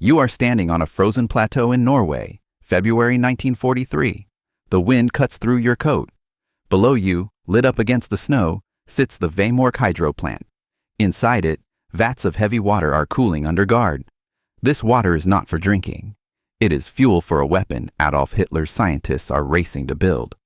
You are standing on a frozen plateau in Norway, February 1943. The wind cuts through your coat. Below you, lit up against the snow, sits the Vemork hydro plant. Inside it, vats of heavy water are cooling under guard. This water is not for drinking. It is fuel for a weapon Adolf Hitler's scientists are racing to build.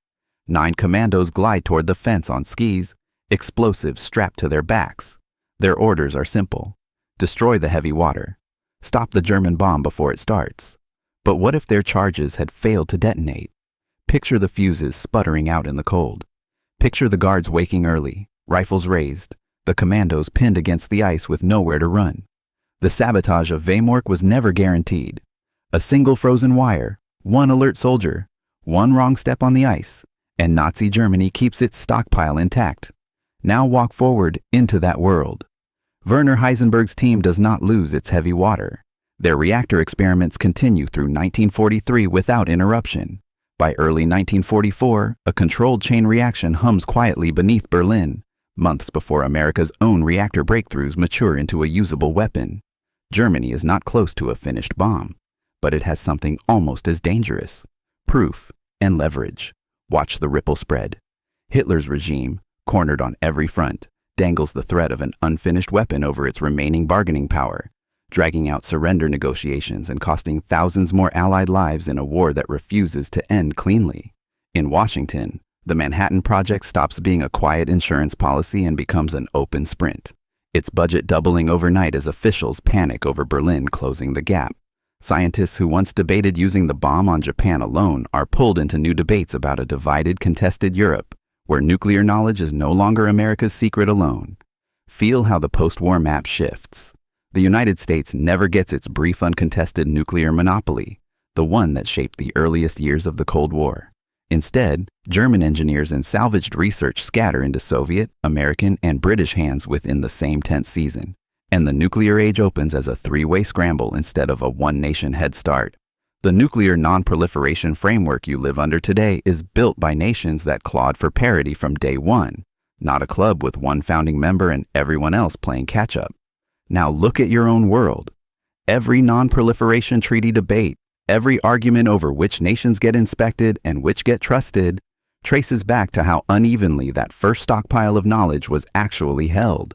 9 commandos glide toward the fence on skis, explosives strapped to their backs. Their orders are simple: destroy the heavy water. Stop the German bomb before it starts. But what if their charges had failed to detonate? Picture the fuses sputtering out in the cold. Picture the guards waking early, rifles raised, the commandos pinned against the ice with nowhere to run. The sabotage of Vemork was never guaranteed. A single frozen wire, one alert soldier, one wrong step on the ice, and Nazi Germany keeps its stockpile intact. Now walk forward into that world. Werner Heisenberg's team does not lose its heavy water. Their reactor experiments continue through 1943 without interruption. By early 1944, a controlled chain reaction hums quietly beneath Berlin, months before America's own reactor breakthroughs mature into a usable weapon. Germany is not close to a finished bomb, but it has something almost as dangerous: proof and leverage. Watch the ripple spread. Hitler's regime, cornered on every front, dangles the threat of an unfinished weapon over its remaining bargaining power, dragging out surrender negotiations and costing thousands more Allied lives in a war that refuses to end cleanly. In Washington, the Manhattan Project stops being a quiet insurance policy and becomes an open sprint, its budget doubling overnight as officials panic over Berlin closing the gap. Scientists who once debated using the bomb on Japan alone are pulled into new debates about a divided, contested Europe, where nuclear knowledge is no longer America's secret alone. Feel how the post-war map shifts. The United States never gets its brief uncontested nuclear monopoly, the one that shaped the earliest years of the Cold War. Instead, German engineers and salvaged research scatter into Soviet, American, and British hands within the same tense season, and the nuclear age opens as a three-way scramble instead of a one-nation head start. The nuclear nonproliferation framework you live under today is built by nations that clawed for parity from day one, not a club with one founding member and everyone else playing catch-up. Now look at your own world. Every nonproliferation treaty debate, every argument over which nations get inspected and which get trusted, traces back to how unevenly that first stockpile of knowledge was actually held.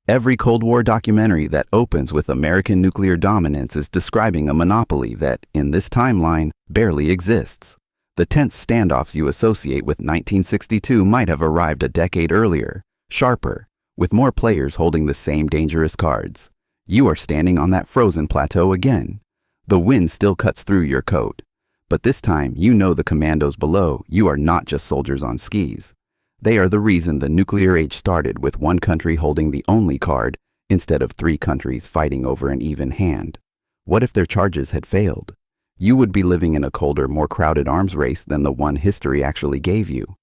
Every Cold War documentary that opens with American nuclear dominance is describing a monopoly that, in this timeline, barely exists. The tense standoffs you associate with 1962 might have arrived a decade earlier, sharper, with more players holding the same dangerous cards. You are standing on that frozen plateau again. The wind still cuts through your coat. But this time, you know the commandos below. You are not just soldiers on skis. They are the reason the nuclear age started with one country holding the only card instead of 3 countries fighting over an even hand. What if their charges had failed? You would be living in a colder, more crowded arms race than the one history actually gave you.